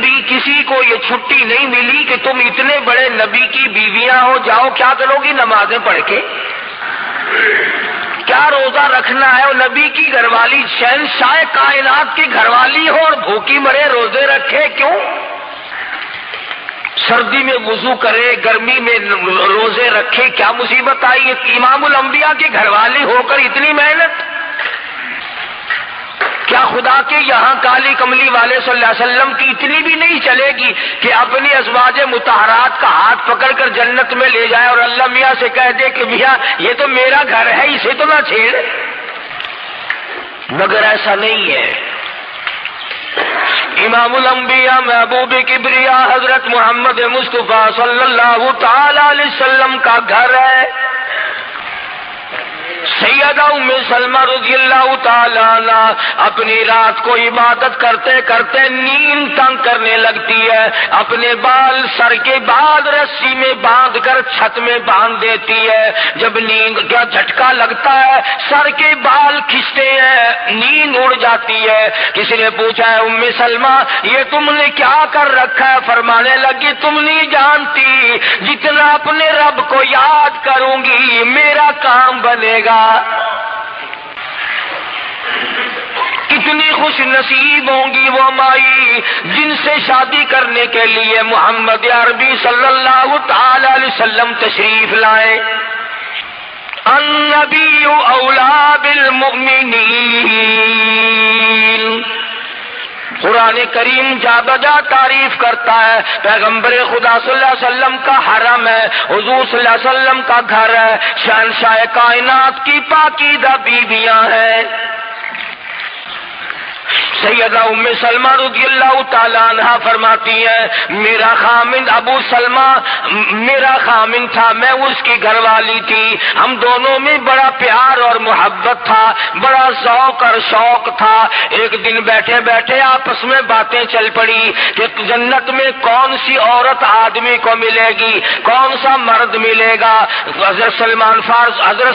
بھی کسی کو یہ چھٹی نہیں ملی کہ تم اتنے بڑے نبی کی بیویاں ہو، جاؤ کیا کرو گی نمازیں پڑھ کے؟ کیا روزہ رکھنا ہے؟ وہ نبی کی گھر والی شہنشاہ کائنات کی گھر والی ہو اور بھوکی مرے روزے رکھے؟ کیوں؟ سردی میں وضو کرے، گرمی میں روزے رکھے، کیا مصیبت آئی ہے؟ امام الانبیاء کی گھر والی ہو کر اتنی محنت؟ کیا خدا کے یہاں کالی کملی والے صلی اللہ علیہ وسلم کی اتنی بھی نہیں چلے گی کہ اپنی ازواج مطہرات کا ہاتھ پکڑ کر جنت میں لے جائے اور اللہ میاں سے کہہ دے کہ میاں یہ تو میرا گھر ہے، اسے تو نہ چھیڑ؟ مگر ایسا نہیں ہے۔ امام الانبیاء محبوب کبریا حضرت محمد مصطفیٰ صلی اللہ تعالی علیہ وسلم کا گھر ہے۔ سیدہ ام سلمہ رضی اللہ تعالیٰ عنہ اپنی رات کو عبادت کرتے کرتے نیند تنگ کرنے لگتی ہے، اپنے بال سر کے بعد رسی میں باندھ کر چھت میں باندھ دیتی ہے۔ جب نیند کا جھٹکا لگتا ہے سر کے بال کھنچتے ہیں، نیند اڑ جاتی ہے۔ کسی نے پوچھا ہے ام سلمہ یہ تم نے کیا کر رکھا ہے؟ فرمانے لگی تم نہیں جانتی، جتنا اپنے رب کو یاد کروں گی میرا کام بنے گا۔ کتنی خوش نصیب ہوں گی وہ مائی جن سے شادی کرنے کے لیے محمد عربی صلی اللہ تعالی علیہ وسلم تشریف لائے۔ النبی اولی بالمؤمنین، قرآن کریم جا بجا تعریف کرتا ہے پیغمبر خدا صلی اللہ علیہ وسلم کا حرم ہے، حضور صلی اللہ علیہ وسلم کا گھر ہے، شہنشاہ کائنات کی پاکیزہ بیویاں ہیں۔ سیدہ ام سلمہ رضی اللہ تعالیٰ عنہ فرماتی ہیں میرا خامند ابو سلمہ میرا خامند تھا، میں اس کی گھر والی تھی، ہم دونوں میں بڑا پیار اور محبت تھا، بڑا ذوق اور شوق تھا۔ ایک دن بیٹھے بیٹھے آپس میں باتیں چل پڑی کہ جنت میں کون سی عورت آدمی کو ملے گی، کون سا مرد ملے گا۔ حضرت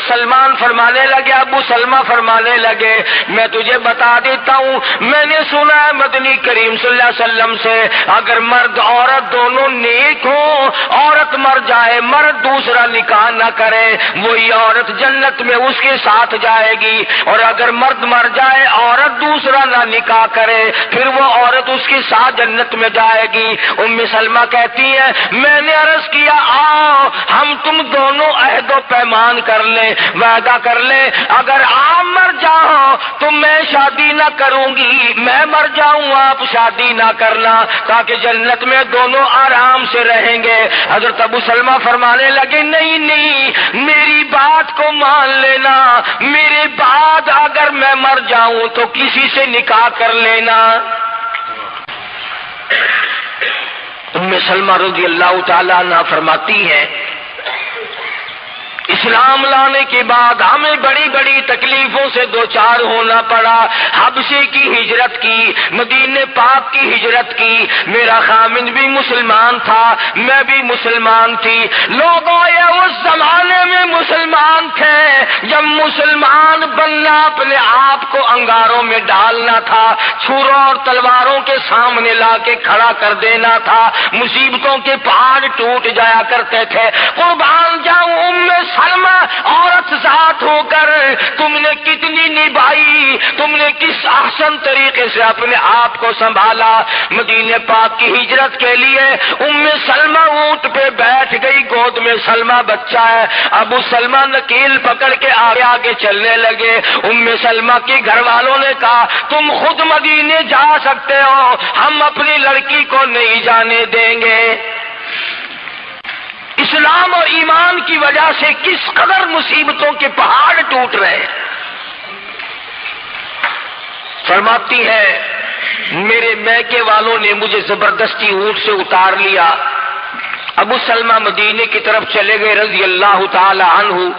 سلمان فرمانے لگے، ابو سلمہ فرمانے لگے میں تجھے بتا دیتا ہوں، میں نے سنا ہے مدنی کریم صلی اللہ علیہ وسلم سے اگر مرد عورت دونوں نیک ہوں، عورت مر جائے مرد دوسرا نکاح نہ کرے وہی عورت جنت میں اس کے ساتھ جائے گی، اور اگر مرد مر جائے عورت دوسرا نہ نکاح کرے پھر وہ عورت اس کے ساتھ جنت میں جائے گی۔ ام سلمہ کہتی ہے میں نے عرض کیا آؤ ہم تم دونوں عہد و پیمان کر لیں، وعدہ کر لیں اگر آپ مر جاؤ تو میں شادی نہ کروں گی، میں مر جاؤں آپ شادی نہ کرنا تاکہ جنت میں دونوں آرام سے رہیں گے۔ حضرت ابو سلمہ فرمانے لگے نہیں نہیں میری بات کو مان لینا، میرے بعد اگر میں مر جاؤں تو کسی سے نکاح کر لینا۔ ام سلمہ رضی اللہ تعالیٰ عنہ فرماتی ہے اسلام لانے کے بعد ہمیں بڑی بڑی تکلیفوں سے دوچار ہونا پڑا، حبشے کی ہجرت کی، مدینے پاک کی ہجرت کی، میرا خامند بھی مسلمان تھا میں بھی مسلمان تھی۔ لوگوں یہ اس زمانے میں مسلمان تھے جب مسلمان بننا اپنے آپ کو انگاروں میں ڈالنا تھا، چھروں اور تلواروں کے سامنے لا کے کھڑا کر دینا تھا، مصیبتوں کے پہاڑ ٹوٹ جایا کرتے تھے۔ قربان جاؤں ام سلمہ عورت ذات ہو کر تم نے کتنی نبھائی، تم نے کس احسن طریقے سے اپنے آپ کو سنبھالا۔ مدینے پاک کی ہجرت کے لیے ام سلمہ اونٹ پہ بیٹھ گئی، گود میں سلمہ بچہ ہے، ابو سلمہ نکیل پکڑ کے آگے آگے چلنے لگے۔ ام سلمہ کے گھر والوں نے کہا تم خود مدینے جا سکتے ہو، ہم اپنی لڑکی کو نہیں جانے دیں گے۔ اسلام اور ایمان کی وجہ سے کس قدر مصیبتوں کے پہاڑ ٹوٹ رہے ہیں۔ فرماتی ہے میرے میکے والوں نے مجھے زبردستی اونٹ سے اتار لیا، ابو سلمہ مدینے کی طرف چلے گئے رضی اللہ تعالی عنہ۔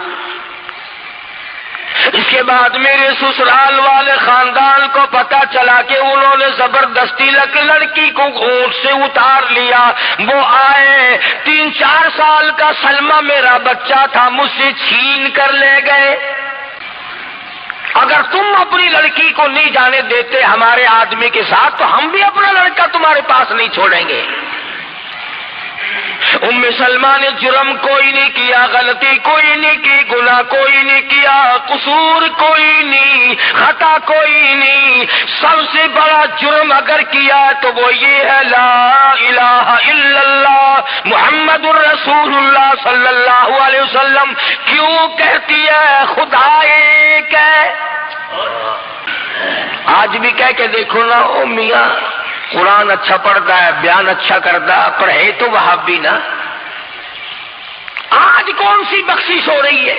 اس کے بعد میرے سسرال والے خاندان کو پتا چلا کہ انہوں نے زبردستی لڑکی کو اونٹ سے اتار لیا۔ وہ آئے 3-4 سال کا سلمہ میرا بچہ تھا مجھ سے چھین کر لے گئے۔ اگر تم اپنی لڑکی کو نہیں جانے دیتے ہمارے آدمی کے ساتھ تو ہم بھی اپنا لڑکا تمہارے پاس نہیں چھوڑیں گے۔ ام سلمہ نے جرم کوئی نہیں کیا، غلطی کوئی نہیں کی، گناہ کوئی نہیں کیا، قصور کوئی نہیں، خطا کوئی نہیں۔ سب سے بڑا جرم اگر کیا تو وہ یہ ہے لا الہ الا اللہ محمد الرسول اللہ صلی اللہ علیہ وسلم۔ کیوں کہتی ہے خدا ایک ہے؟ آج بھی کہہ کے دیکھو نا، او میاں قرآن اچھا پڑھتا ہے، بیان اچھا کرتا، پر ہے تو وہابی نا۔ آج کون سی بخشش ہو رہی ہے؟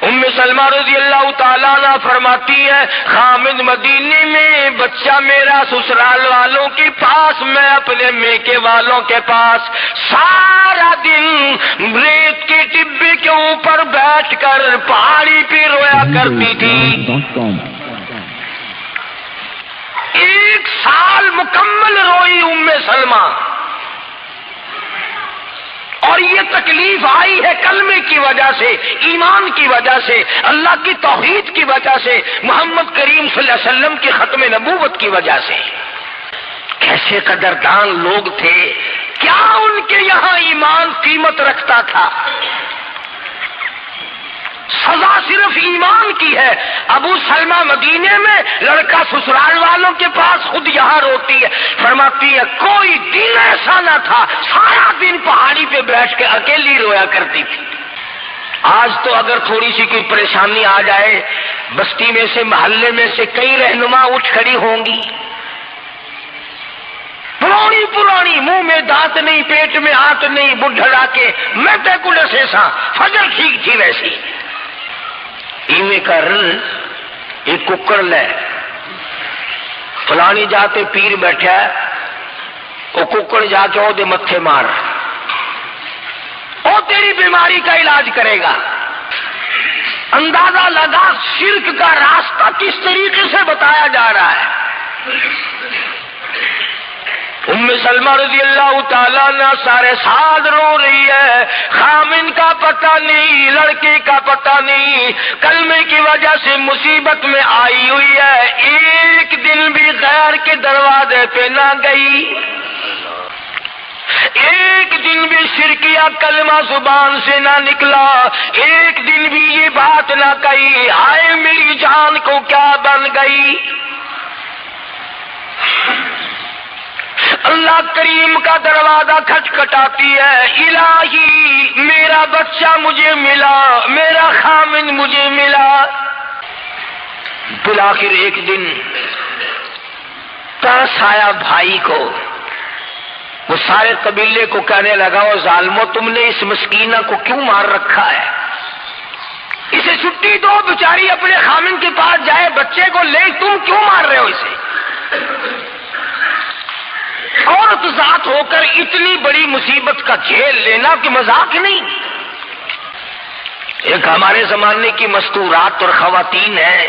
ام سلمہ رضی اللہ تعالیٰ عنہ فرماتی ہے خامد مدینے میں بچہ میرا سسرال والوں کے پاس، میں اپنے میکے والوں کے پاس سارا دن ریت کے ٹبے کے اوپر بیٹھ کر پہاڑی پہ رویا کرتی تھی۔ 1 سال مکمل روئی ام سلمہ، اور یہ تکلیف آئی ہے کلمے کی وجہ سے، ایمان کی وجہ سے، اللہ کی توحید کی وجہ سے، محمد کریم صلی اللہ علیہ وسلم کی ختم نبوت کی وجہ سے۔ کیسے قدردان لوگ تھے، کیا ان کے یہاں ایمان قیمت رکھتا تھا؟ سزا صرف ایمان کی ہے۔ ابو سلمہ مدینے میں، لڑکا سسرال والوں کے پاس، خود یہاں روتی ہے، فرماتی ہے کوئی دن ایسا نہ تھا سارا دن پہاڑی پہ بیٹھ کے اکیلی رویا کرتی تھی۔ آج تو اگر تھوڑی سی کوئی پریشانی آ جائے، بستی میں سے، محلے میں سے کئی رہنما اٹھ کھڑی ہوں گی، پرانی منہ میں دانت نہیں، پیٹ میں ہاتھ نہیں، بڈھڑا کے میں تے کو ڈسے سا فجر ٹھیک تھی ویسی ایویں کر ایک ککڑ لے فلانی جاتے پیر بیٹھا ہے، وہ ککڑ جا کے وہ دے متھے مار، وہ تیری بیماری کا علاج کرے گا۔ اندازہ لگا شرک کا راستہ کس طریقے سے بتایا جا رہا ہے۔ ام سلمہ رضی اللہ تعالیٰ عنہ سارے سال رو رہی ہے، خامن کا پتہ نہیں، لڑکے کا پتہ نہیں، کلمے کی وجہ سے مصیبت میں آئی ہوئی ہے، ایک دن بھی غیر کے دروازے پہ نہ گئی، ایک دن بھی شرکیہ کلمہ زبان سے نہ نکلا، ایک دن بھی یہ بات نہ کہی ہائے میری جان کو کیا بن گئی۔ اللہ کریم کا دروازہ کھٹکھٹاتی ہے، الہی میرا بچہ مجھے ملا، میرا خامن مجھے ملا۔ بالآخر ایک دن ترس آیا بھائی کو، وہ سارے قبیلے کو کہنے لگا وہ ظالمو تم نے اس مسکینہ کو کیوں مار رکھا ہے؟ اسے چھٹی دو، بیچاری اپنے خامن کے پاس جائے، بچے کو لے، تم کیوں مار رہے ہو اسے؟ عورت ذات ہو کر اتنی بڑی مصیبت کا جھیل لینا کہ مذاق نہیں۔ ایک ہمارے زمانے کی مستورات اور خواتین ہیں،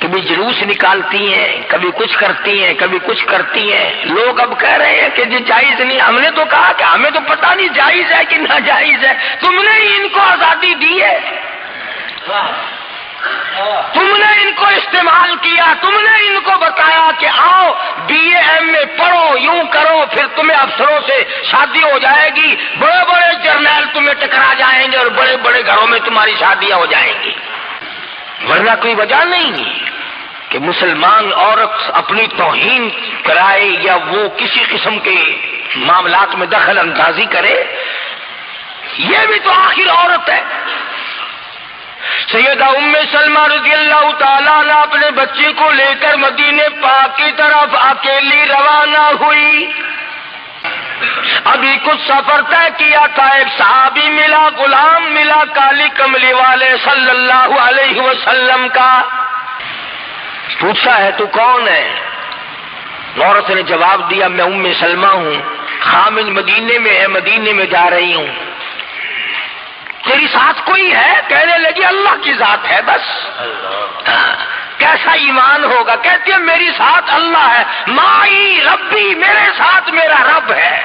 کبھی جلوس نکالتی ہیں، کبھی کچھ کرتی ہیں، کبھی کچھ کرتی ہیں، لوگ اب کہہ رہے ہیں کہ یہ جائز نہیں۔ ہم نے تو کہا کہ ہمیں تو پتہ نہیں جائز ہے کہ ناجائز ہے، تم نے ان کو آزادی دی ہے، تم نے ان کو استعمال کیا، تم نے ان کو بتایا کہ آؤ بی اے ایم میں پڑھو، یوں کرو، پھر تمہیں افسروں سے شادی ہو جائے گی، بڑے بڑے جرنیل تمہیں ٹکرا جائیں گے اور بڑے بڑے گھروں میں تمہاری شادیاں ہو جائیں گی۔ ورنہ کوئی وجہ نہیں کہ مسلمان عورت اپنی توہین کرائے یا وہ کسی قسم کے معاملات میں دخل اندازی کرے، یہ بھی تو آخر عورت ہے۔ سیدہ ام سلمہ رضی اللہ تعالیٰ عنہ اپنے بچے کو لے کر مدینے پاک کی طرف اکیلی روانہ ہوئی۔ ابھی کچھ سفر طے کیا تھا، ایک صحابی ملا، غلام ملا کالی کملی والے صلی اللہ علیہ وسلم کا۔ پوچھا ہے تو کون ہے؟ عورت نے جواب دیا میں ام سلمہ ہوں، خامن مدینے میں ہے، مدینے میں جا رہی ہوں۔ تیری ساتھ کوئی ہے؟ کہنے لگی اللہ کی ذات ہے بس۔ کیسا ایمان ہوگا؟ کہتی ہے میری ساتھ اللہ ہے، مائی ربی، میرے ساتھ میرا رب ہے۔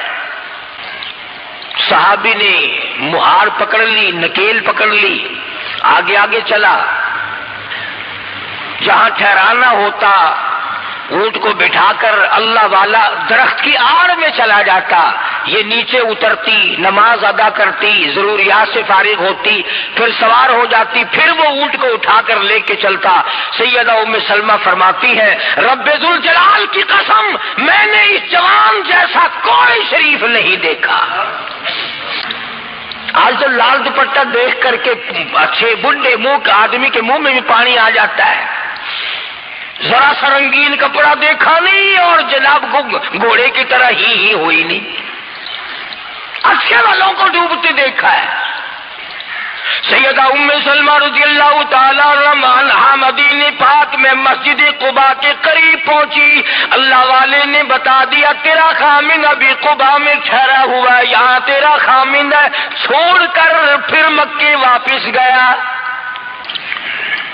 صحابی نے مہار پکڑ لی، نکیل پکڑ لی، آگے آگے چلا، جہاں ٹھہرانا ہوتا اونٹ کو بٹھا کر اللہ والا درخت کی آڑ میں چلا جاتا، یہ نیچے اترتی، نماز ادا کرتی، ضروریات سے فارغ ہوتی، پھر سوار ہو جاتی، پھر وہ اونٹ کو اٹھا کر لے کے چلتا۔ سیدہ ام سلمہ فرماتی ہے رب ذوالجلال کی قسم میں نے اس جوان جیسا کوئی شریف نہیں دیکھا۔ آج تو لال دوپٹہ دیکھ کر کے اچھے بڈھے منہ آدمی کے منہ میں بھی پانی آ جاتا ہے، ذرا سا رنگین کپڑا دیکھا نہیں اور جناب گھوڑے کی طرح ہی ہوئی نہیں، اچھے والوں کو ڈوبتے دیکھا ہے۔ سیدہ ام سلمہ رضی اللہ تعالی عنہا مدینہ پاک میں مسجد قباء کے قریب پہنچی، اللہ والے نے بتا دیا تیرا خامن ابھی قباء میں ٹھہرا ہوا ہے، یہاں تیرا خامن ہے، چھوڑ کر پھر مکے واپس گیا۔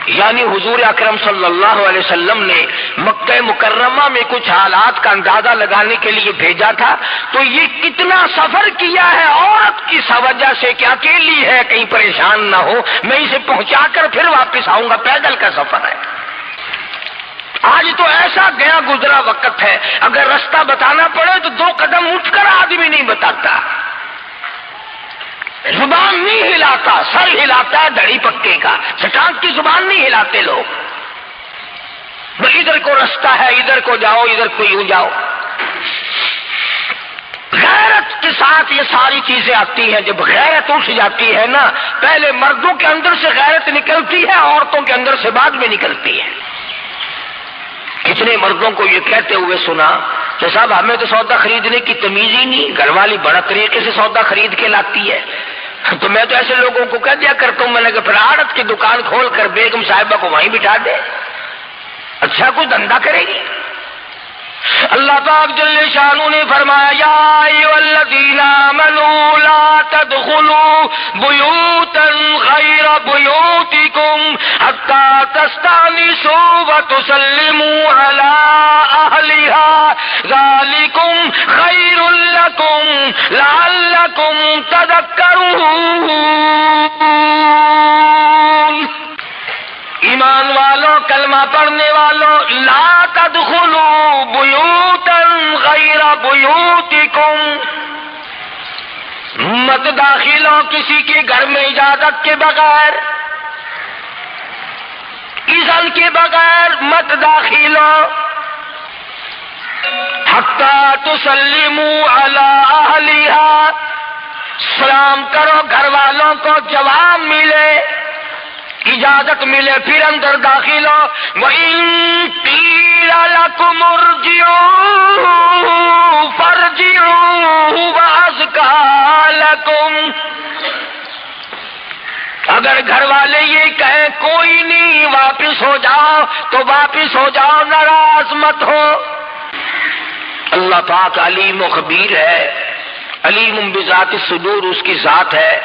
یعنی حضور اکرم صلی اللہ علیہ وسلم نے مکہ مکرمہ میں کچھ حالات کا اندازہ لگانے کے لیے بھیجا تھا، تو یہ کتنا سفر کیا ہے عورت کی وجہ سے کہ اکیلی ہے کہیں پریشان نہ ہو، میں اسے پہنچا کر پھر واپس آؤں گا، پیدل کا سفر ہے۔ آج تو ایسا گیا گزرا وقت ہے، اگر رستہ بتانا پڑے تو 2 قدم اٹھ کر آدمی نہیں بتاتا، زبان نہیں ہلاتا، سر ہلاتا ہے دھڑی پکے کا، چٹان کی زبان نہیں ہلاتے لوگ، ادھر کو رستہ ہے ادھر کو جاؤ ادھر کو یوں جاؤ۔ غیرت کے ساتھ یہ ساری چیزیں آتی ہیں، جب غیرت اٹھ جاتی ہے نا، پہلے مردوں کے اندر سے غیرت نکلتی ہے، عورتوں کے اندر سے بعد میں نکلتی ہے۔ کتنے مردوں کو یہ کہتے ہوئے سنا کہ صاحب ہمیں تو سودا خریدنے کی تمیز ہی نہیں، گھر والی بڑا طریقے سے سودا خرید کے لاتی ہے، تو میں تو ایسے لوگوں کو کہہ دیا کرتا ہوں، میں نے کہا پھر آڑت کی دکان کھول کر بیگم صاحبہ کو وہیں بٹھا دے، اچھا کوئی دھندا کرے گی۔ اللہ پاک جل شانہ نے فرمایا یا ایھا الذین آمنوا لا تدخلوا بیوتا غیر بیوتکم حتی تستأنسوا وتسلموا علی اہلہا ذالکم خیر لکم لعلکم تذکرون۔ ایمان والوں کلمہ پڑھنے والوں لا تدخلوا بیوتا غیر بیوتکم، مت داخل ہو کسی کے گھر میں اجازت کے بغیر، اذن کے بغیر مت داخل ہو، حتی تسلموا علی اہلہا، سلام کرو گھر والوں کو، جواب ملے اجازت ملے پھر اندر داخل ہو۔ وَإِن قِيلَ لَكُمُ ارْجِعُوا فَارْجِعُوا وَأَزْكَىٰ لَكُمْ، اگر گھر والے یہ کہیں کوئی نہیں واپس ہو جاؤ تو واپس ہو جاؤ، ناراض مت ہو۔ اللہ پاک علیم و خبیر ہے، علیم بذات الصدور اس کی ذات ہے،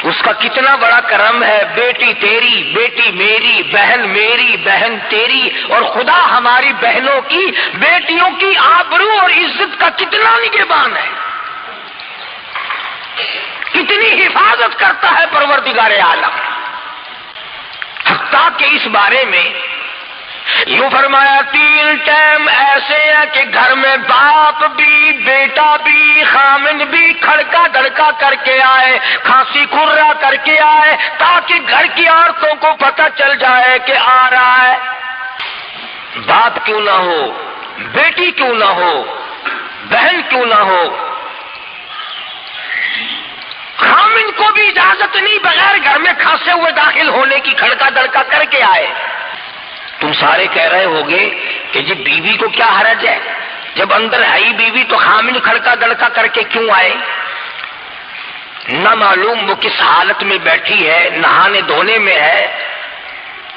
اس کا کتنا بڑا کرم ہے، بیٹی تیری بیٹی میری، بہن میری بہن تیری، اور خدا ہماری بہنوں کی بیٹیوں کی آبرو اور عزت کا کتنا نگہبان ہے، کتنی حفاظت کرتا ہے پروردگار عالم۔ حتیٰ کہ اس بارے میں یوں فرمایا 3 ٹائم ایسے ہیں کہ گھر میں باپ بھی بیٹا بھی خامن بھی کھڑکا دھڑکا کر کے آئے، کھانسی کھرا کر کے آئے، تاکہ گھر کی عورتوں کو پتہ چل جائے کہ آ رہا ہے۔ باپ کیوں نہ ہو، بیٹی کیوں نہ ہو، بہن کیوں نہ ہو، خامن کو بھی اجازت نہیں بغیر گھر میں کھانسے ہوئے داخل ہونے کی، کھڑکا دھڑکا کر کے آئے۔ تم سارے کہہ رہے ہوگے کہ جی بیوی کو کیا حرج ہے، جب اندر ہے ہی بیوی تو خامن کھڑکا دڑکا کر کے کیوں آئے؟ نہ معلوم وہ کس حالت میں بیٹھی ہے، نہانے دھونے میں ہے،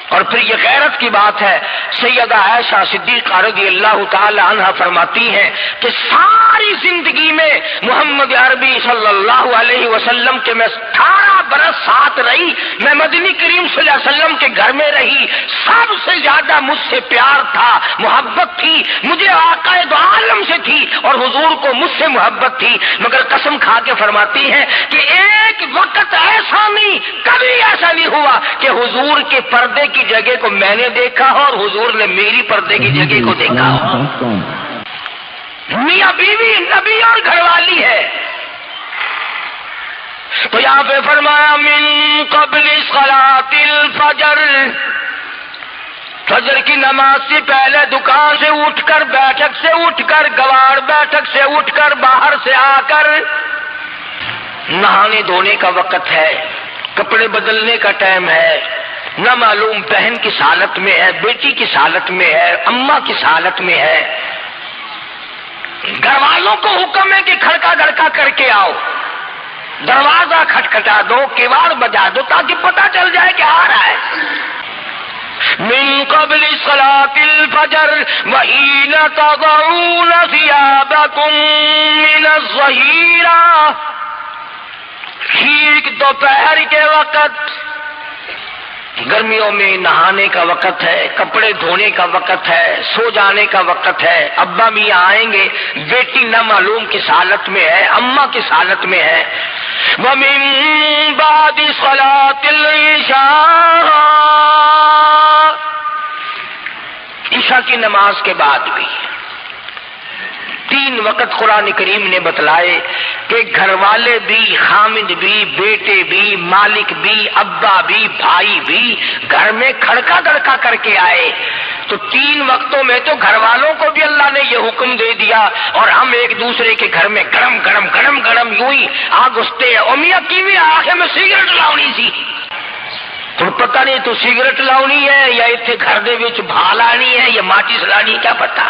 اور پھر یہ غیرت کی بات ہے۔ سیدہ عائشہ صدیقہ رضی اللہ تعالی عنہا فرماتی ہیں کہ ساری زندگی میں محمد عربی صلی اللہ علیہ وسلم کے میں 18 برس ساتھ رہی، میں مدنی کریم صلی اللہ علیہ وسلم کے گھر میں رہی، سب سے زیادہ مجھ سے پیار تھا، محبت تھی، مجھے آقا دو عالم سے تھی اور حضور کو مجھ سے محبت تھی، مگر قسم کھا کے فرماتی ہیں کہ ایک وقت ایسا نہیں، کبھی ایسا نہیں ہوا کہ حضور کے پردے کی کی جگہ کو میں نے دیکھا ہو اور حضور نے میری پردے کی جگہ کو دیکھا ہو. میاں بیوی نبی اور گھر والی ہے. تو یہاں پہ فرمایا من قبل صلاۃ الفجر، فجر کی نماز سے پہلے دکان سے اٹھ کر، بیٹھک سے اٹھ کر، گوار بیٹھک سے اٹھ کر، باہر سے آ کر نہانے دھونے کا وقت ہے، کپڑے بدلنے کا ٹائم ہے. نہ معلوم بہن کس حالت میں ہے، بیٹی کس حالت میں ہے، اماں کس حالت میں ہے. گھر والوں کو حکم ہے کہ کھڑکا گڑکا کر کے آؤ، دروازہ کھٹکھٹا دو، کیواڑ بجا دو تاکہ پتہ چل جائے کہ آ رہا ہے. من قبل صلاۃ الفجر وحین تضعون ثیابکم من الظہیرہ، ٹھیک دوپہر کے وقت، گرمیوں میں نہانے کا وقت ہے، کپڑے دھونے کا وقت ہے، سو جانے کا وقت ہے. ابا میاں آئیں گے، بیٹی نہ معلوم کس حالت میں ہے، اماں کس حالت میں ہے. وَمِن بَعْدِ صَلَاةِ الْعِشَاءِ، عشاء کی نماز کے بعد بھی 3 وقت قرآن کریم نے بتلائے کہ گھر والے بھی، خامد بھی، بیٹے بھی، مالک بھی، ابا بھی، بھائی بھی گھر میں کھڑکا دڑکا کر کے آئے. تو 3 وقتوں میں تو گھر والوں کو بھی اللہ نے یہ حکم دے دیا، اور ہم ایک دوسرے کے گھر میں گرم گرم گرم گرم یوں ہی آ گھستے ہیں. میاں کیویں آخر میں سگریٹ لاؤنی سی، تو پتہ نہیں تو سگریٹ لاؤنی ہے یا اتنے گھر دے وچ بھا لانی ہے یا ماچس لانی، کیا پتہ.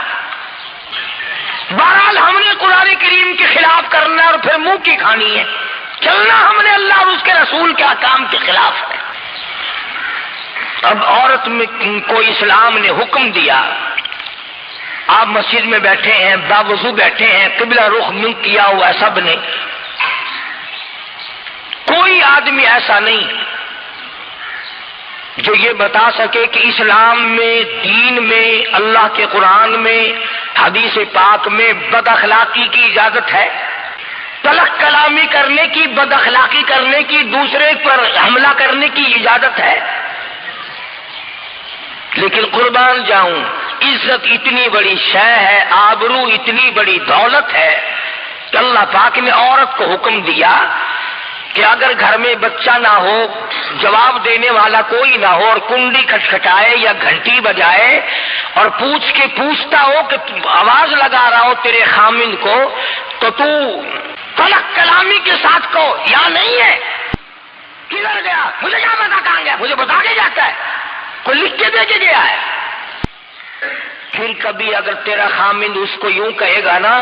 بہرحال ہم نے قرآن کریم کے خلاف کرنا اور پھر منہ کی کھانی ہے. چلنا ہم نے اللہ اور اس کے رسول کے احکام کے خلاف ہے. اب عورت میں کو اسلام نے حکم دیا، آپ مسجد میں بیٹھے ہیں، باوضو بیٹھے ہیں، قبلہ رخ منہ کیا ہوا ہے سب نے، کوئی آدمی ایسا نہیں جو یہ بتا سکے کہ اسلام میں، دین میں، اللہ کے قرآن میں، حدیث پاک میں بد اخلاقی کی اجازت ہے، تلخ کلامی کرنے کی، بد اخلاقی کرنے کی، دوسرے پر حملہ کرنے کی اجازت ہے. لیکن قربان جاؤں، عزت اتنی بڑی شے ہے، آبرو اتنی بڑی دولت ہے کہ اللہ پاک نے عورت کو حکم دیا کہ اگر گھر میں بچہ نہ ہو، جواب دینے والا کوئی نہ ہو، اور کنڈی کھٹکھٹائے یا گھنٹی بجائے اور پوچھتا ہو کہ آواز لگا رہا ہو تیرے خامند کو، تو تو تلخ کلامی کے ساتھ کو یا نہیں ہے، کدھر گیا، مجھے کیا پتا کہاں گیا، مجھے بتا کے جاتا ہے، کوئی لکھ کے دے کے گیا ہے. پھر کبھی اگر تیرا خامند اس کو یوں کہے گا نا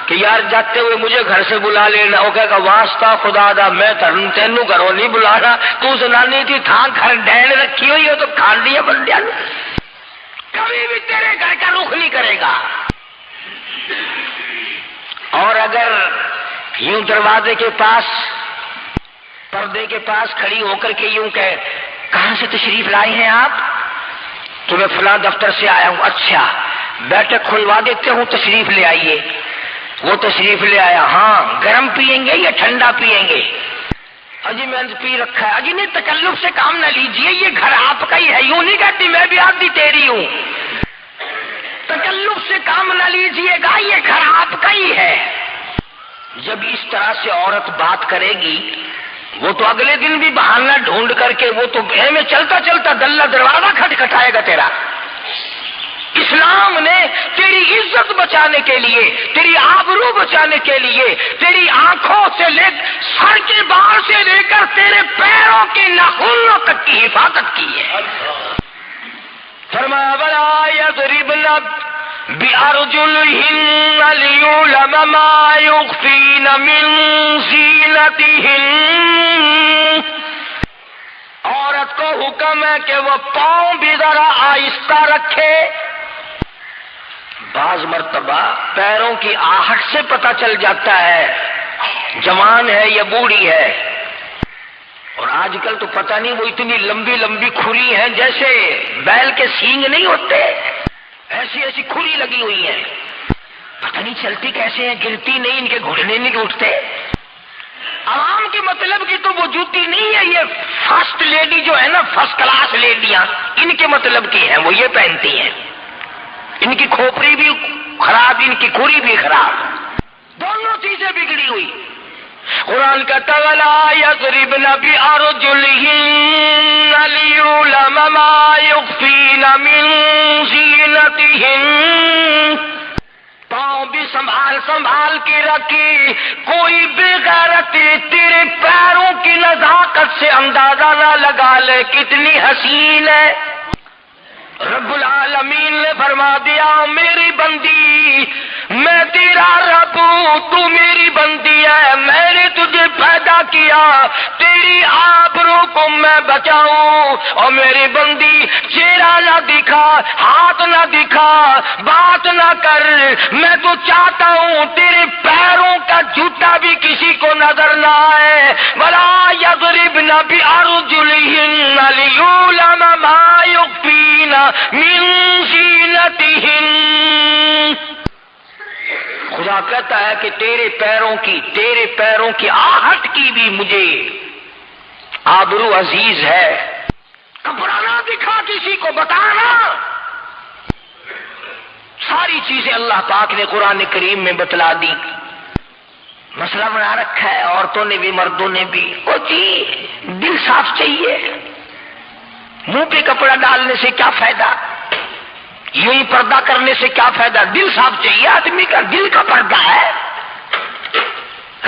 کہ یار جاتے ہوئے مجھے گھر سے بلا لینا، وہ کہے گا واسطہ خدا دا میں تینوں گھروں نہیں بلانا، تو زنانی کی تھان گھر ڈین رکھی ہوئی ہو تو کھان دیا بندیا، کبھی بھی تیرے گھر کا رخ نہیں کرے گا. اور اگر یوں دروازے کے پاس، پردے کے پاس کھڑی ہو کر کے یوں کہے کہاں سے تشریف لائے ہیں آپ، تو میں فلاں دفتر سے آیا ہوں. اچھا بیٹھک کھلوا دیتے ہوں، تشریف لے آئیے. وہ تشریف لے آیا، ہاں گرم پیئیں گے یا ٹھنڈا پیئیں گے، اجی میں نے پی رکھا ہے. اجی نہیں، تکلف سے کام نہ لیجئے، یہ گھر آپ کا ہی ہے. یوں نہیں کہتی میں بھی آدھی تیری ہوں، تکلف سے کام نہ لیجئے گا، یہ گھر آپ کا ہی ہے. جب اس طرح سے عورت بات کرے گی، وہ تو اگلے دن بھی بہانہ ڈھونڈ کر کے، وہ تو میں چلتا چلتا دلہ دروازہ کھٹکھٹائے گا تیرا. اسلام نے تیری عزت بچانے کے لیے، تیری آبرو بچانے کے لیے، تیری آنکھوں سے لے سر کے بال سے لے کر تیرے پیروں کے ناخنوں تک کی حفاظت کی ہے. فرمایا وَلَا يَضْرِبْنَ بِأَرْجُلِهِنَّ لِيُعْلَمَ مَا يُخْفِينَ مِنْ زِينَتِهِنَّ. عورت کو حکم ہے کہ وہ پاؤں بھی ذرا آہستہ رکھے. بعض مرتبہ پیروں کی آہٹ سے پتہ چل جاتا ہے جوان ہے یا بوڑھی ہے. اور آج کل تو پتہ نہیں وہ اتنی لمبی لمبی کھری ہیں، جیسے بیل کے سینگ نہیں ہوتے، ایسی ایسی کھری لگی ہوئی ہیں، پتہ نہیں چلتی کیسے ہیں، گرتی نہیں، ان کے گھٹنے نہیں اٹھتے. عوام کے مطلب کی تو وہ جوتی نہیں ہے، یہ فرسٹ لیڈی جو ہے نا، فرسٹ کلاس لیڈیاں، ان کے مطلب کی ہیں، وہ یہ پہنتی ہیں۔ ان کی کھوپڑی بھی خراب، ان کی کھوری بھی خراب، دونوں چیزیں بگڑی ہوئی۔ قرآن کہتا ہے وَلَا يَضْرِبْنَ بِأَرْجُلِهِنَّ لِيُعْلَمَ مَا يُخْفِينَ مِن زِينَتِهِنَّ، پاؤں بھی سنبھال کے رکھی، کوئی بے غیرتی تیرے پیروں کی نزاکت سے اندازہ نہ لگا لے کتنی حسین ہے۔ رب العالمین نے فرما دیا میری بندی، میں تیرا رب ہوں، تو میری بندی ہے، میں نے تجھے پیدا کیا تیری آبرو کو میں بچاؤں، اور میری بندی چہرہ نہ دکھا، ہاتھ نہ دکھا، بات نہ کر، میں تو چاہتا ہوں تیرے پیروں کا جوتا بھی کسی کو نظر نہ آئے۔ وَلَا يَضْرِبْنَ بِأَرْجُلِهِنَّ لِيُعْلَمَ مَا يُخْفِينَ مِن زِينَتِهِنَّ۔ خدا کہتا ہے کہ تیرے پیروں کی آہٹ کی بھی مجھے آبرو عزیز ہے۔ کپڑا نہ دکھا کسی کو، بتانا۔ ساری چیزیں اللہ پاک نے قرآن کریم میں بتلا دی۔ مسئلہ بنا رکھا ہے عورتوں نے بھی مردوں نے بھی، او جی دل صاف چاہیے، منہ پہ کپڑا ڈالنے سے کیا فائدہ، یوں ہی پردہ کرنے سے کیا فائدہ، دل صاف چاہیے آدمی کا، دل کا پردہ ہے۔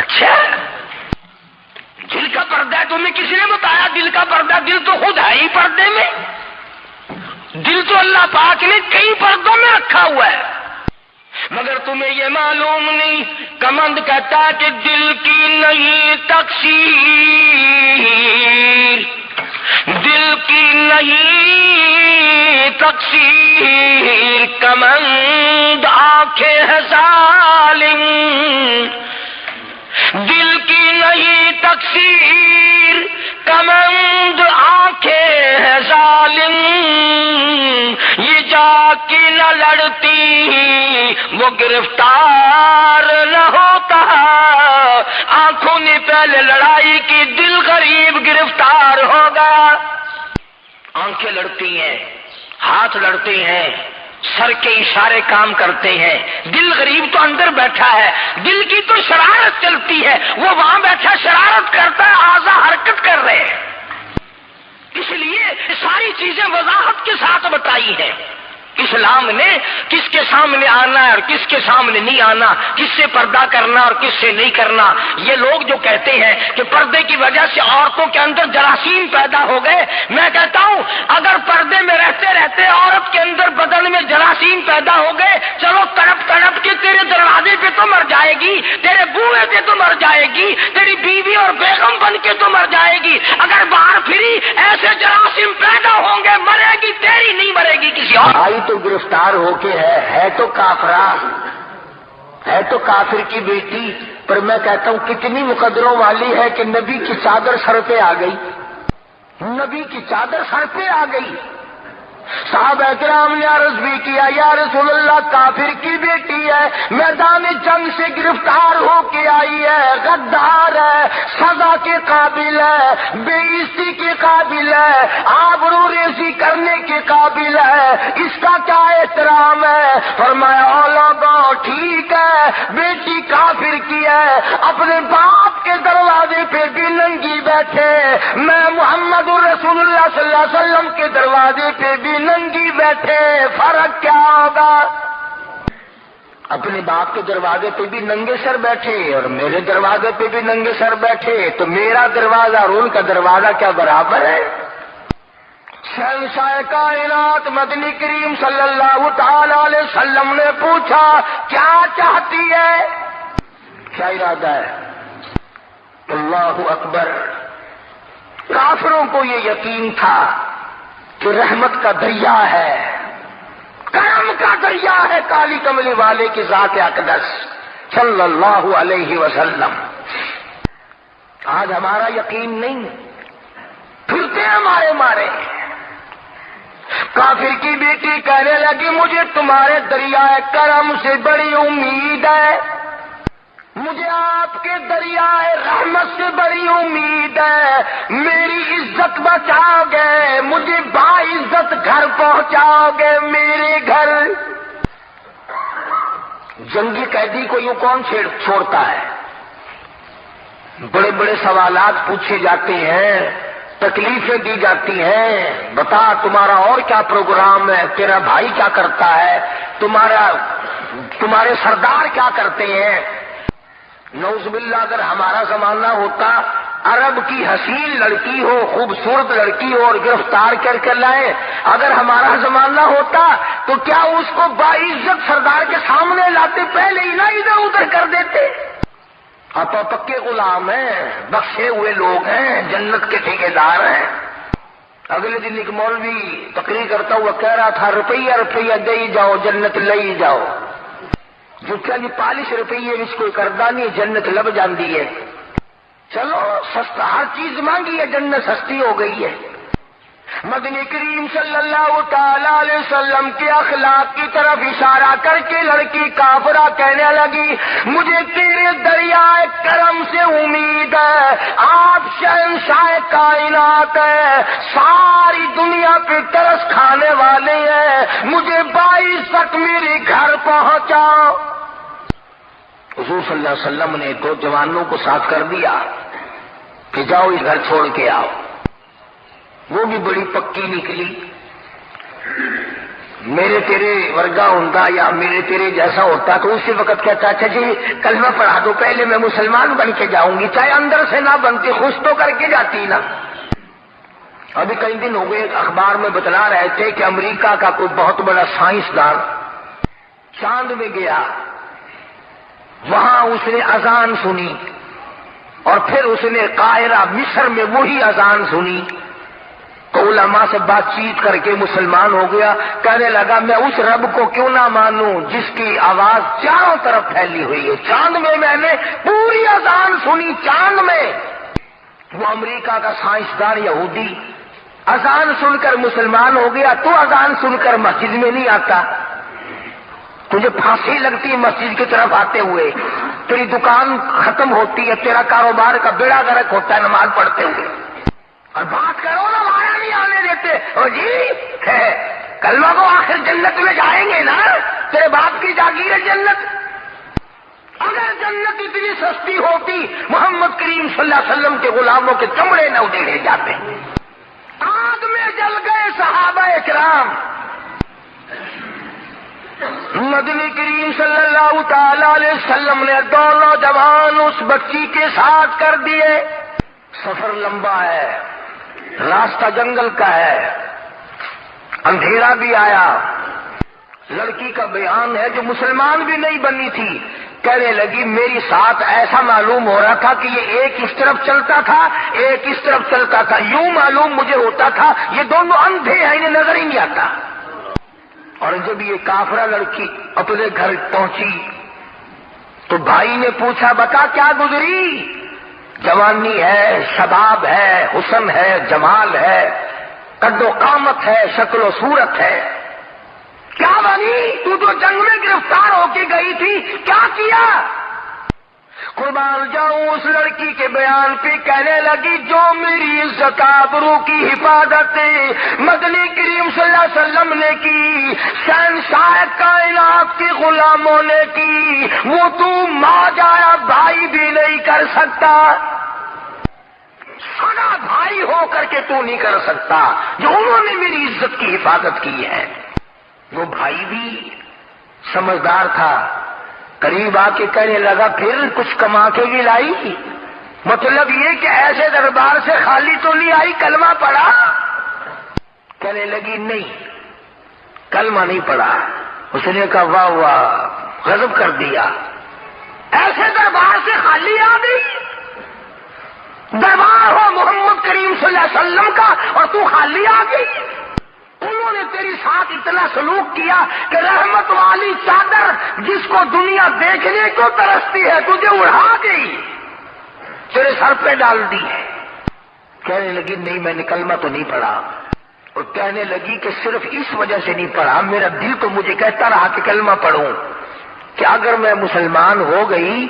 اچھا دل کا پردہ ہے، تمہیں کس نے بتایا دل کا پردہ؟ دل تو خود ہے ہی پردے میں، دل تو اللہ پاک نے کئی پردوں میں رکھا ہوا ہے، مگر تمہیں یہ معلوم نہیں۔ کمند کہتا ہے کہ دل کی نہیں تقصیر، دل کی نہیں تقصیر، کمند آنکھیں ہے ظالم، دل کی نہیں تقصیر، کمند آنکھیں ہے ظالم، یہ جا کے نہ لڑتی وہ گرفتار نہ ہوتا، آنکھوں نے پہلے لڑائی کی، دل غریب گرفتار ہوگا۔ آنکھیں لڑتی ہیں، ہاتھ لڑتے ہیں، سر کے اشارے کام کرتے ہیں، دل غریب تو اندر بیٹھا ہے، دل کی تو شرارت چلتی ہے، وہ وہاں بیٹھا شرارت کرتا ہے، اعضاء حرکت کر رہے ہیں۔ اس لیے ساری چیزیں وضاحت کے ساتھ بتائی ہیں۔ اسلام نے کس کے سامنے آنا ہے اور کس کے سامنے نہیں آنا، کس سے پردہ کرنا اور کس سے نہیں کرنا۔ یہ لوگ جو کہتے ہیں کہ پردے کی وجہ سے عورتوں کے اندر جراثیم پیدا ہو گئے، میں کہتا ہوں اگر پردے میں رہتے رہتے عورت کے اندر بدن میں جراثیم پیدا ہو گئے، چلو تڑپ تڑپ کے تیرے دروازے پہ تو مر جائے گی، تیرے بوئے پہ تو مر جائے گی، تیری بیوی اور بیگم بن کے تو مر جائے گی۔ اگر باہر پھری ایسے جراثیم پیدا ہوں گے، مرے گی تیری، نہیں مرے گی کسی اور۔ تو گرفتار ہو کے ہے تو کافرہ، ہے تو کافر کی بیٹی، پر میں کہتا ہوں کتنی مقدروں والی ہے کہ نبی کی چادر سر پہ آ گئی، نبی کی چادر سر پہ آ گئی۔ صحابہ کرام نے عرض بھی کیا یا رسول اللہ کافر کی بیٹی ہے، میدان جنگ سے گرفتار ہو کے آئی ہے، غدار ہے، سزا کے قابل ہے، بے عزتی کے قابل ہے، آبرو ریزی کرنے کے قابل ہے، اس کا کیا احترام ہے؟ فرمایا او لوگوں ٹھیک ہے بیٹی کافر کی ہے، اپنے باپ کے دروازے پہ بھی ننگی بیٹھے، میں محمد رسول اللہ صلی اللہ علیہ وسلم کے دروازے پہ بھی ننگی بیٹھے، فرق کیا ہوگا؟ اپنے باپ کے دروازے پہ بھی ننگے سر بیٹھے اور میرے دروازے پہ بھی ننگے سر بیٹھے، تو میرا دروازہ اور ان کا دروازہ کیا برابر ہے؟ شہنشاہ کائنات مدنی کریم صلی اللہ تعالی علیہ وسلم نے پوچھا کیا چاہتی ہے، کیا ارادہ ہے؟ اللہ اکبر۔ کافروں کو یہ یقین تھا کہ رحمت کا دریا ہے، کرم کا دریا ہے کالی کملی والے کی ذات اقدس صلی اللہ علیہ وسلم۔ آج ہمارا یقین نہیں، پھرتے ہمارے مارے۔ کافر کی بیٹی کہنے لگی مجھے تمہارے دریائے کرم سے بڑی امید ہے، مجھے آپ کے دریائے رحمت سے بڑی امید ہے، میری عزت بچاؤ گے، مجھے باعزت گھر پہنچاؤ گے، میرے گھر۔ جنگی قیدی کو یوں کون چھوڑتا ہے؟ بڑے بڑے سوالات پوچھے جاتے ہیں، تکلیفیں دی جاتی ہیں، بتا تمہارا اور کیا پروگرام ہے، تیرا بھائی کیا کرتا ہے، تمہارے سردار کیا کرتے ہیں۔ نعوذ باللہ اگر ہمارا زمانہ ہوتا، عرب کی حسین لڑکی ہو، خوبصورت لڑکی ہو اور گرفتار کر کے لائے، اگر ہمارا زمانہ ہوتا تو کیا اس کو باعزت سردار کے سامنے لاتے، پہلے ہی نہ ادھر ادھر کر دیتے؟ آپ پکے غلام ہیں، بخشے ہوئے لوگ ہیں، جنت کے ٹھیکیدار ہیں۔ اگلے دن ایک مولوی تقریر کرتا ہوا کہہ رہا تھا، روپیہ روپیہ دے جاؤ جنت لے جاؤ۔ جو کیا جی 40 روپیے وچ کوئی کردہ نہیں، جنت لب جاندی ہے۔ چلو سستا، ہر چیز مانگی ہے، جنت سستی ہو گئی ہے۔ مدنی کریم صلی اللہ تعالی علیہ وسلم کے اخلاق کی طرف اشارہ کر کے لڑکی کافرہ کہنے لگی، مجھے تیرے دریائے کرم سے امید ہے، آپ شہنشاہ کائنات ہیں، ساری دنیا پہ ترس کھانے والے ہیں، مجھے باعزت میرے گھر پہنچاؤ۔ حضور صلی اللہ علیہ وسلم نے 2 جوانوں کو ساتھ کر دیا کہ جاؤ اس گھر چھوڑ کے آؤ۔ وہ بھی بڑی پکی نکلی۔ میرے تیرے ورگا ہوتا یا میرے تیرے جیسا ہوتا تو اسی وقت کہتا اچھا جی کلمہ پڑھا دو، پہلے میں مسلمان بن کے جاؤں گی، چاہے اندر سے نہ بنتی، خوش تو کر کے جاتی نا۔ ابھی کئی دن ہو گئے اخبار میں بتلا رہے تھے کہ امریکہ کا کوئی بہت بڑا سائنسدان چاند میں گیا، وہاں اس نے اذان سنی اور پھر اس نے قاہرہ مصر میں وہی اذان سنی تو علماء سے بات چیت کر کے مسلمان ہو گیا۔ کہنے لگا میں اس رب کو کیوں نہ مانوں جس کی آواز چاروں طرف پھیلی ہوئی ہے، چاند میں نے پوری اذان سنی، چاند میں۔ وہ امریکہ کا سائنسدان یہودی اذان سن کر مسلمان ہو گیا، تو اذان سن کر مسجد میں نہیں آتا؟ تجھے پھانسی لگتی ہے مسجد کی طرف آتے ہوئے، تیری دکان ختم ہوتی ہے، تیرا کاروبار کا بیڑا غرق ہوتا ہے نماز پڑھتے ہوئے، اور بات کرو نا مایا نہیں آنے دیتے۔ او جی کلمہ کو آخر جنت میں جائیں گے نا، تیرے باپ کی جاگیر ہے جنت۔ اگر جنت اتنی سستی ہوتی محمد کریم صلی اللہ علیہ وسلم کے غلاموں کے چمڑے نہ ادھیڑے جاتے۔ آگ میں جل گئے صحابہ کرام، مدنی کریم صلی اللہ تعالی علیہ وسلم نے 2 نوجوان اس بچی کے ساتھ کر دیے۔ سفر لمبا ہے، راستہ جنگل کا ہے، اندھیرا بھی آیا۔ لڑکی کا بیان ہے جو مسلمان بھی نہیں بنی تھی، کہنے لگی میری ساتھ ایسا معلوم ہو رہا تھا کہ یہ ایک اس طرف چلتا تھا ایک اس طرف چلتا تھا، یوں معلوم مجھے ہوتا تھا یہ دونوں اندھے ہیں، انہیں نظر ہی نہیں آتا۔ اور جب یہ کافرہ لڑکی اپنے گھر پہنچی تو بھائی نے پوچھا بتا کیا گزری؟ جوانی ہے، شباب ہے، حسن ہے، جمال ہے، قد و قامت ہے، شکل و صورت ہے، کیا بنی؟ تو جنگ میں گرفتار ہو کے گئی تھی، کیا کیا؟ قربان جاؤں اس لڑکی کے بیان پہ کہنے لگی جو میری عزت آبرو کی حفاظت مدنی کریم صلی اللہ علیہ وسلم نے کی، شہنشاہ کائنات کے غلاموں نے کی، وہ تو ماں جایا بھائی بھی نہیں کر سکتا، سگا بھائی ہو کر کے تو نہیں کر سکتا جو انہوں نے میری عزت کی حفاظت کی ہے۔ وہ بھائی بھی سمجھدار تھا، قریب آ کے کہنے لگا پھر کچھ کما کے بھی لائی؟ مطلب یہ کہ ایسے دربار سے خالی تو نہیں آئی، کلمہ پڑھا؟ کہنے لگی نہیں کلمہ نہیں پڑھا۔ اس نے کہا واہ واہ، غضب کر دیا، ایسے دربار سے خالی آ گئی؟ دربار ہو محمد کریم صلی اللہ علیہ وسلم کا اور تو خالی آ گئی؟ انہوں نے تیری ساتھ اتنا سلوک کیا کہ رحمت والی چادر جس کو دنیا دیکھنے کو ترستی ہے تجھے اڑا گئی، تیرے سر پہ ڈال دی ہے۔ کہنے لگی نہیں میں نے کلمہ تو نہیں پڑھا، اور کہنے لگی کہ صرف اس وجہ سے نہیں پڑھا، میرا دل تو مجھے کہتا رہا کہ کلمہ پڑھوں، کہ اگر میں مسلمان ہو گئی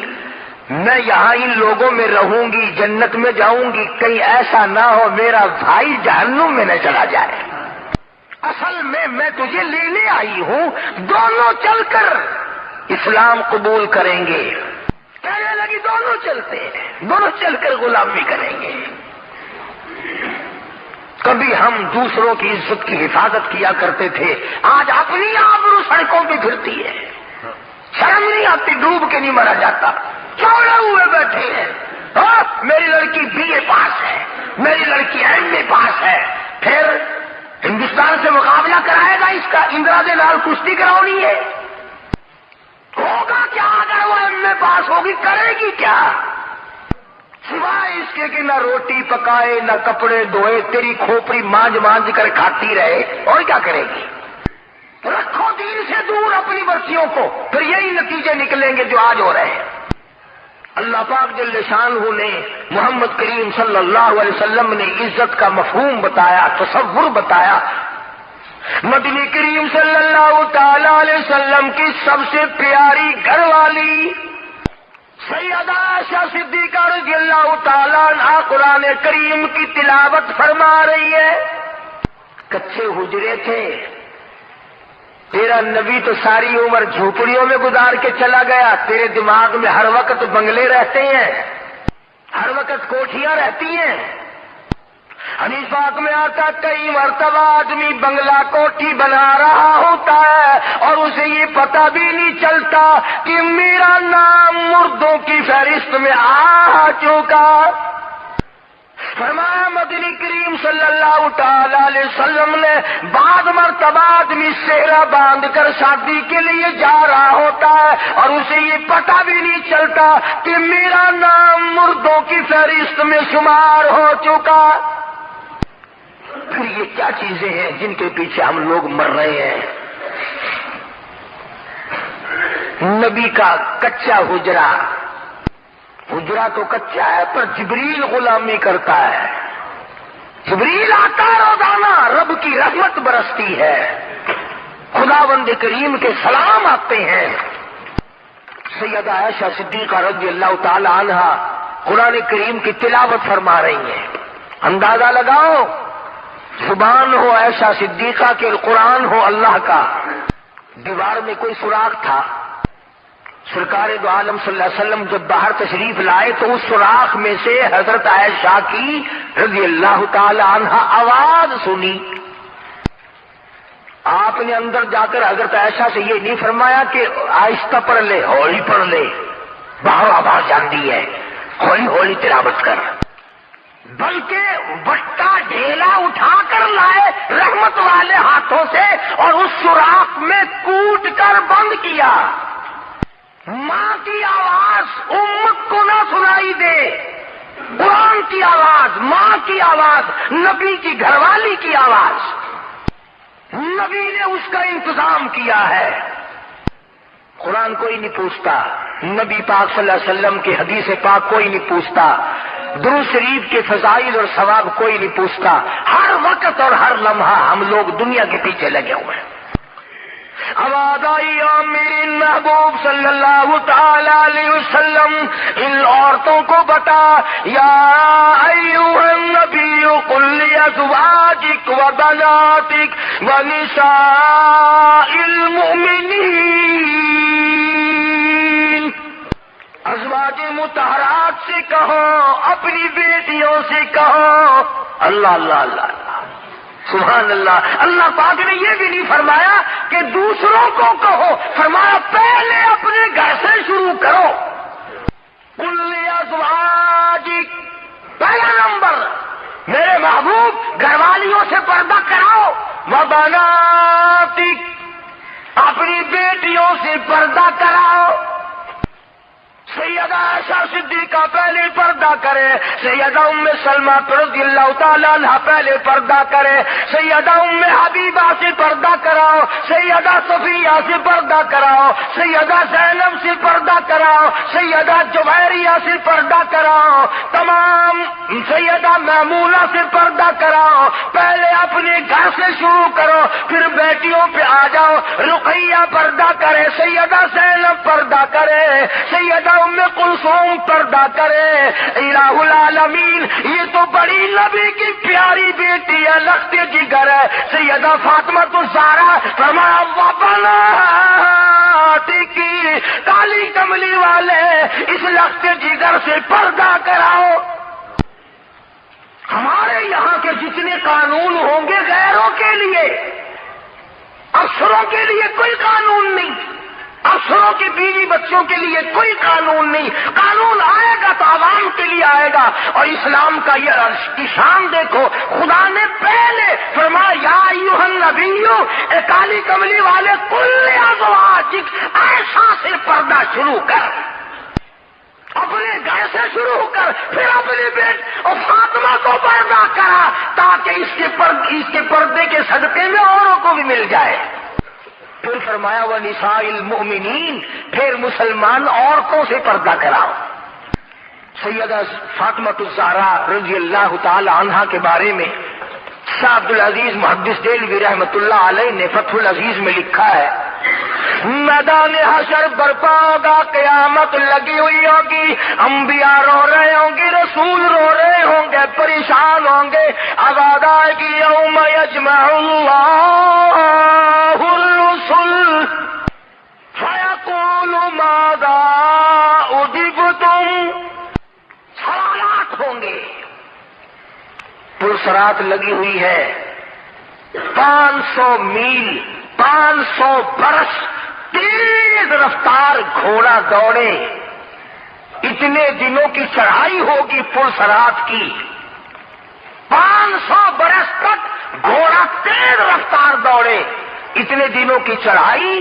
میں یہاں ان لوگوں میں رہوں گی، جنت میں جاؤں گی، کہیں ایسا نہ ہو میرا بھائی جہنم میں نہ چلا جائے۔ اصل میں تجھے لینے آئی ہوں، دونوں چل کر اسلام قبول کریں گے۔ کہنے لگی دونوں چلتے ہیں، دونوں چل کر غلامی کریں گے۔ کبھی ہم دوسروں کی عزت کی حفاظت کیا کرتے تھے، آج اپنی آبرو سڑکوں پہ پھرتی ہے، شرم نہیں آتی، ڈوب کے نہیں مرا جاتا، چوڑے ہوئے بیٹھے ہیں۔ میری لڑکی BA پاس ہے، میری لڑکی MA پاس ہے، پھر ہندوستان سے مقابلہ کرائے گا اس کا، اندرا دے نال کشتی کراؤنی ہے۔ ہوگا کیا اگر وہ MA پاس ہوگی، کرے گی کیا؟ سوائے اس کے کہ نہ روٹی پکائے نہ کپڑے دھوئے، تیری کھوپڑی مانج مانج کر کھاتی رہے، اور کیا کرے گی؟ رکھو دین سے دور اپنی برسیوں کو، پھر یہی نتیجے نکلیں گے جو آج ہو رہے ہیں۔ اللہ پاک جل شانہ نے محمد کریم صلی اللہ علیہ وسلم نے عزت کا مفہوم بتایا، تصور بتایا۔ مدنی کریم صلی اللہ تعالی علیہ وسلم کی سب سے پیاری گھر والی سیدہ عائشہ صدیقہ رضی اللہ تعالی عنہا قرآن کریم کی تلاوت فرما رہی ہے۔ کچے حجرے تھے، تیرا نبی تو ساری عمر جھوپڑیوں میں گزار کے چلا گیا، تیرے دماغ میں ہر وقت بنگلے رہتے ہیں، ہر وقت کوٹھیاں رہتی ہیں۔ حدیث پاک میں آتا کئی مرتبہ آدمی بنگلہ کوٹھی بنا رہا ہوتا ہے اور اسے یہ پتہ بھی نہیں چلتا کہ میرا نام مردوں کی فہرست میں آ چکا۔ فرمایا مدنی کریم صلی اللہ تعالی علیہ وسلم نے بعض مرتبہ آدمی سہرا باندھ کر شادی کے لیے جا رہا ہوتا ہے اور اسے یہ پتہ بھی نہیں چلتا کہ میرا نام مردوں کی فہرست میں شمار ہو چکا۔ پھر یہ کیا چیزیں ہیں جن کے پیچھے ہم لوگ مر رہے ہیں؟ نبی کا کچا حجرہ، حجرہ تو کچا ہے پر جبریل غلامی کرتا ہے، جبریل آتا ہے روزانہ، رب کی رحمت برستی ہے، خداوند کریم کے سلام آتے ہیں۔ سیدہ عائشہ صدیقہ رضی اللہ تعالی عنہا قرآن کریم کی تلاوت فرما رہی ہیں۔ اندازہ لگاؤ، زبان ہو عائشہ صدیقہ کے قرآن ہو اللہ کا، دیوار میں کوئی سوراخ تھا، سرکار دو عالم صلی اللہ علیہ وسلم جب باہر تشریف لائے تو اس سوراخ میں سے حضرت عائشہ کی رضی اللہ تعالی عنہا آواز سنی۔ آپ نے اندر جا کر حضرت عائشہ سے یہ نہیں فرمایا کہ آہستہ پڑھ لے، ہولی پڑھ لے، باہر آواز جاندی ہے، ہولی ہولی تلاوت کر، بلکہ وٹا ڈھیلا اٹھا کر لائے رحمت والے ہاتھوں سے اور اس سوراخ میں کوٹ کر بند کیا۔ ماں کی آواز امت کو نہ سنائی دے، قرآن کی آواز، ماں کی آواز، نبی کی گھر والی کی آواز، نبی نے اس کا انتظام کیا ہے۔ قرآن کوئی نہیں پوچھتا، نبی پاک صلی اللہ علیہ وسلم کی حدیث پاک کوئی نہیں پوچھتا، درود شریف کے فضائل اور ثواب کوئی نہیں پوچھتا۔ ہر وقت اور ہر لمحہ ہم لوگ دنیا کے پیچھے لگے ہوئے ہیں۔ آواز آئی میرے محبوب صلی اللہ تعالی علیہ وسلم ان عورتوں کو بتا، یا ایھا النبی قل لازواجک وبناتک ونساء المؤمنین، ازواج مطہرات سے کہو، اپنی بیٹیوں سے کہو۔ اللہ اللہ اللہ اللہ، سبحان اللہ۔ اللہ پاک نے یہ بھی نہیں فرمایا کہ دوسروں کو کہو، فرمایا پہلے اپنے گھر سے شروع کرو۔ قل لازواجک، پہلا نمبر میرے محبوب گھر والیوں سے پردہ کراؤ، وبناتک، اپنی بیٹیوں سے پردہ کراؤ۔ سیدہ عائشہ صدیقہ پہلے پردہ کرے، سیدہ ام سلمہ رضی اللہ تعالیٰ عنہ پہلے پردہ کرے، سیدہ ام حبیبہ سے پردہ کراؤ، سیدہ صفیہ سے پردہ کراؤ، سیدہ زینب سے پردہ کراؤ، سیدہ جویریہ سے پردہ کراؤ، تمام سیدہ میمونہ سے پردہ کراؤ۔ پہلے اپنے گھر سے شروع کرو، پھر بیٹیوں پہ آ جاؤ۔ رقیہ پردہ کرے، سیدہ زینب پردہ کرے، سیدہ ام کلثوم پردہ کرے. الہ العالمین یہ تو بڑی نبی کی پیاری بیٹی ہے, لخت جگر ہے, سیدہ فاطمہ الزہرا. فرمایا وابنا کی کالی کملی والے اس لخت جگر سے پردہ کراؤ. ہمارے یہاں کے جتنے قانون ہوں گے غیروں کے لیے, افسروں کے لیے کوئی قانون نہیں, افسروں کی بیوی بچوں کے لیے کوئی قانون نہیں. قانون آئے گا تو عوام کے لیے آئے گا. اور اسلام کا یہ شان دیکھو, خدا نے پہلے فرمایا یا ایھا النبی, اے کالی کملی والے, کل ازواجک, ایسا سے پردہ شروع کر, اپنے گھر سے شروع کر, پھر اپنے بیٹ اور فاطمہ کو پردہ کرا تاکہ اس کے پردے کے صدقے میں اوروں کو بھی مل جائے. پھر فرمایا وَنِسَاءِ الْمُؤْمِنِينَ, پھر مسلمان عورتوں سے پردہ کراؤ. سیدہ فاطمہ الزہرا رضی اللہ تعالی عنہا کے بارے میں شاہ عبد العزیز محدث دہلوی رحمۃ اللہ علیہ نے فتح العزیز میں لکھا ہے, میدان حشر برپا ہوگا, قیامت لگی ہوئی ہوگی, انبیاء رو رہے ہوں گے, رسول رو رہے ہوں گے, پریشان ہوں گے. آواز آئے گی یوم یجمع اللہ الرسل فیقول ماذا اجبتم. سوالات ہوں گے, پرسرات لگی ہوئی ہے, 500 میل 500 برس تیز رفتار گھوڑا دوڑے, اتنے دنوں کی چڑھائی ہوگی پرسرات کی, 500 برس تک گھوڑا تیز رفتار دوڑے, اتنے دنوں کی چڑھائی,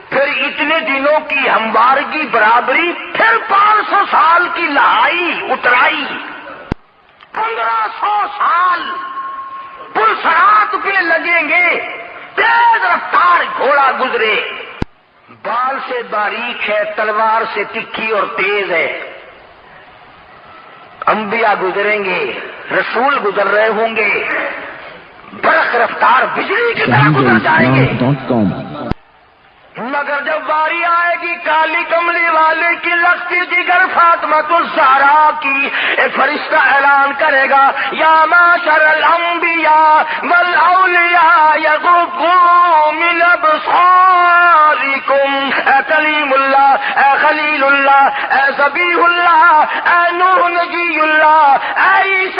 پھر اتنے دنوں کی ہموارگی برابری, پھر 500 سال کی لہائی اترائی, 1500 سال پرسرات پہ لگیں گے, تیز رفتار گھوڑا گزرے, بال سے باریک ہے, تلوار سے تکھی اور تیز ہے. انبیاء گزریں گے, رسول گزر رہے ہوں گے, برق رفتار بجلی کی طرح گزر جائیں گے. مگر جب باری آئے گی کالی کملی والے کی لختی جگر فاطمہ الزہرا کی, ایک فرشتہ اعلان کرے گا یا معشر الانبیاء والاولیاء یغضوا من ابصارکم. اے کلیم اللہ, اے خلیل اللہ, اے ذبیح اللہ, اے نوح نجی اللہ, اے